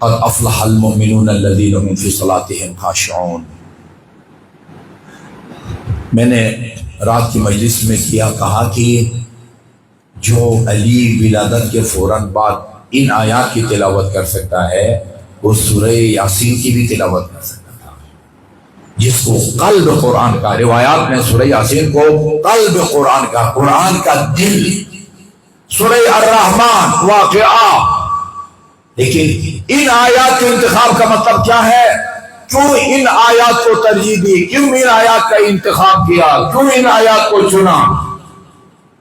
قد افلح المؤمنون الذین هم فی صلاتهم خاشعون۔ میں نے رات کی مجلس میں کہا کہ جو علی ولادت کے فوراً بعد ان آیات کی تلاوت کر سکتا ہے وہ سورہ یاسین کی بھی تلاوت کر سکتا تھا، جس کو قلب قرآن کا، روایات میں سورہ یاسین کو قلب قرآن کا، قرآن کا دل، سورہ الرحمن واقعہ۔ لیکن ان آیات کے انتخاب کا مطلب کیا ہے؟ کیوں ان آیات کو ترجیح دی؟ کیوں ان آیات کا انتخاب کیا؟ کیوں ان آیات کو چنا؟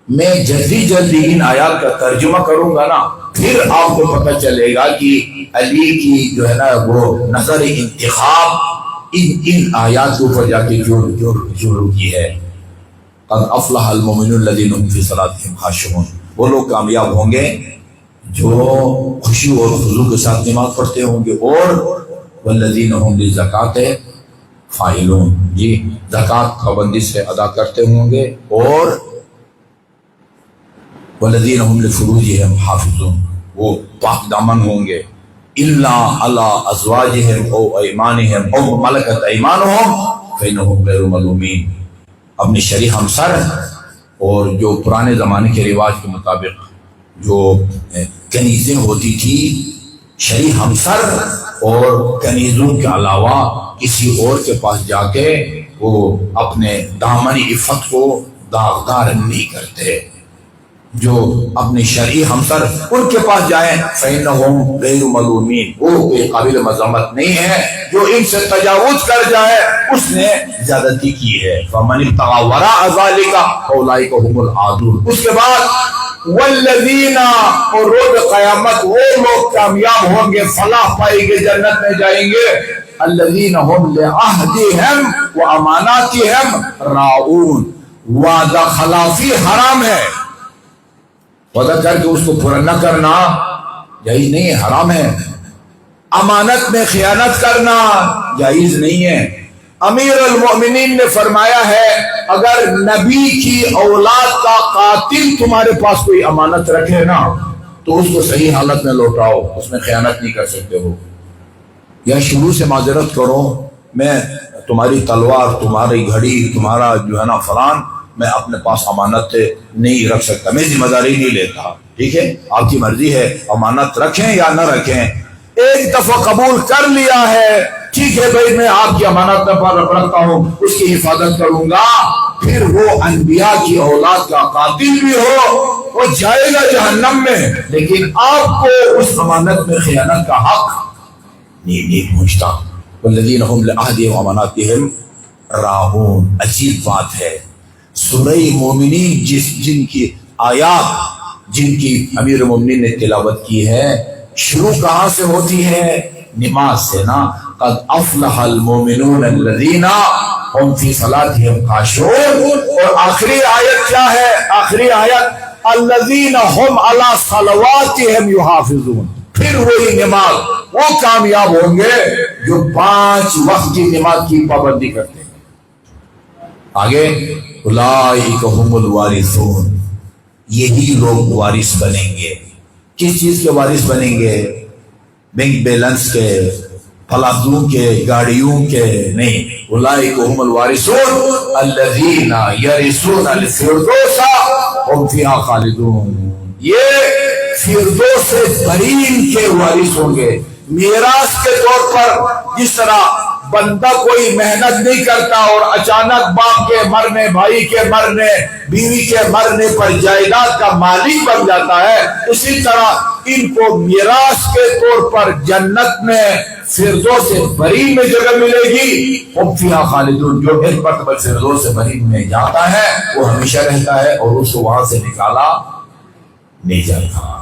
میں جلدی ان آیات کا ترجمہ کروں گا نا، پھر آپ کو پتہ چلے گا کہ علی کی جو ہے نا وہ نظر انتخاب ان آیات کے اوپر جا کے جو کی ہے۔ قد افلح المؤمنون الذین هم فی صلاتهم خاشعون، وہ لوگ کامیاب ہوں گے جو خوشی اور خضوع کے ساتھ نماز پڑھتے ہوں گے، اور والذین هم للزکاۃ فاعلون، جی زکوٰۃ پابندی سے ادا کرتے ہوں گے، اور والذین هم لفروجهم حافظون، وہ پاک دامن ہوں گے، الا علی ازواجهم او ایمانهم او ملکت ایمانهم فانهم غیر ملومین۔ اپنی شرعی ہمسر اور جو پرانے زمانے کے رواج کے مطابق جو کنیزیں ہوتی تھی، شرعی ہمسر اور کنیزوں کے علاوہ کسی اور کے پاس جا کے وہ اپنے دامنی عفت کو داغدار نہیں کرتے۔ جو اپنی شرعی ہمسر ان کے پاس جائیں فإنهم غیر ملومین، وہ کوئی قابل مذمت نہیں ہے، جو ان سے تجاوز کر جائے اس نے زیادتی کی ہے۔ فمن ابتغى وراء ذلك فاولئک هم العادون۔ اس کے بعد والذین، اور روز قیامت وہ لوگ کامیاب ہوں گے، فلاح پائیں گے، جنت میں جائیں گے، الذین هم لعہدہم واماناتہم راعون۔ وعدہ خلافی حرام ہے، وعدہ کر کے اس کو پورا نہ کرنا جائز نہیں ہے، حرام ہے۔ امانت میں خیانت کرنا جائز نہیں ہے۔ امیر المؤمنین نے فرمایا ہے اگر نبی کی اولاد کا قاتل تمہارے پاس کوئی امانت رکھے نا تو اس کو صحیح حالت میں لوٹاؤ، اس میں خیانت نہیں کر سکتے ہو، یا شروع سے معذرت کرو، میں تمہاری تلوار، تمہاری گھڑی، تمہارا جو ہے نا فلان میں اپنے پاس امانت نہیں رکھ سکتا، میں ذمہ داری نہیں لیتا، ٹھیک ہے، آپ کی مرضی ہے، امانت رکھیں یا نہ رکھیں۔ ایک دفعہ قبول کر لیا ہے، ٹھیک ہے بھائی میں آپ کی امانت پر رکھتا ہوں، اس کی حفاظت کروں گا، پھر وہ انبیاء کی اولاد کا قاتل بھی ہو وہ جائے گا جہنم میں، لیکن آپ کو اس امانت میں خیانت کا حق نہیں پہنچتا۔ والذین هم لعہدہم واماناتہم راعون۔ عجیب بات ہے، سورہ مومنین جن کی آیات جن کی امیر مومنین نے تلاوت کی ہے، شروع کہاں سے ہوتی ہے؟ نماز سے نا۔ قد افلح المؤمنون الذین هم فی صلاتهم خاشعون، اور آخری آیت کیا ہے؟ آخری آیت الذین هم علی صلواتهم یحافظون۔ پھر وہی نماز، وہ کامیاب ہوں گے جو 5 وقت کی نماز کی پابندی کرتے ہیں۔ آگے اولئک هم الوارثون، یہی لوگ وارث بنیں گے۔ کس چیز کے وارث بنیں گے؟ بینک بیلنس کے، فلادوں کے، گاڑیوں کے نہیں۔ اولئک هم الوارثون الذین یرثون الفردوس هم فیہا خالدون، یہ فردوس برین کے وارث ہوں گے۔ میراث کے طور پر جس طرح بندہ کوئی محنت نہیں کرتا اور اچانک باپ کے مرنے، بھائی کے مرنے، بیوی کے مرنے پر جائیداد کا مالک بن جاتا ہے، اسی طرح ان کو میراث کے طور پر جنت میں فردوس برین میں جگہ ملے گی۔ ہم فیہا خالدون، جو ایک مرتبہ فردوس برین میں جاتا ہے وہ ہمیشہ رہتا ہے اور اس کو وہاں سے نکالا نہیں جاتا۔